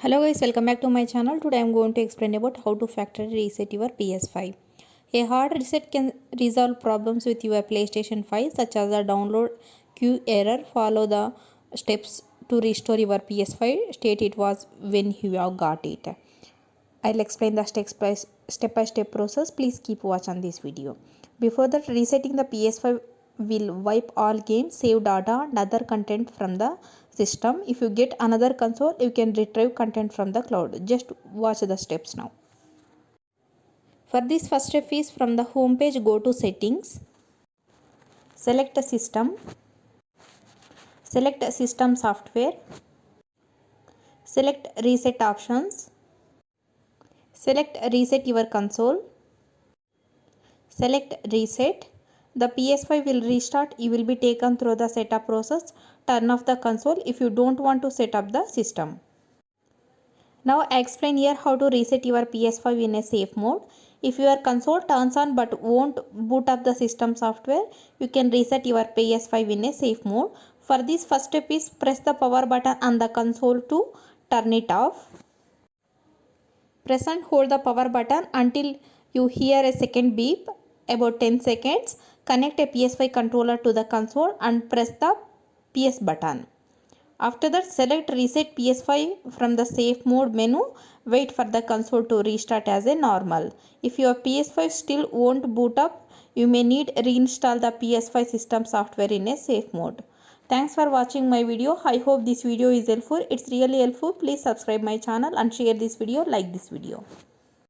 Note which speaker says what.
Speaker 1: Hello guys, welcome back to my channel. Today I am going to explain about how to factory reset your PS5. A hard reset can resolve problems with your PlayStation 5 such as the download queue error. Follow the steps to restore your PS5 state it was when you have got it. I'll explain the step-by-step process. Please keep watching this video. Before that, resetting the PS5 will wipe all games, save data and other content from the system. If you get another console, you can retrieve content from the cloud. Just watch the steps now. For this, first step is from the home page, go to settings, select a system, select system software, select reset options, select reset your console, select reset. The PS5 will restart. You will be taken through the setup process. Turn off the console if you don't want to set up the system. Now I explain here how to reset your PS5 in a safe mode. If your console turns on but won't boot up the system software, you can reset your PS5 in a safe mode. For this, first step is press the power button on the console to turn it off. Press and hold the power button until you hear a second beep, about 10 seconds. Connect a PS5 controller to the console and press the PS button. After that, select reset PS5 from the safe mode menu. Wait for the console to restart as a normal. If your PS5 still won't boot up, you may need reinstall the PS5 system software in a safe mode. Thanks for watching my video. I hope this video is helpful. It's really helpful. Please subscribe my channel and share this video, like this video.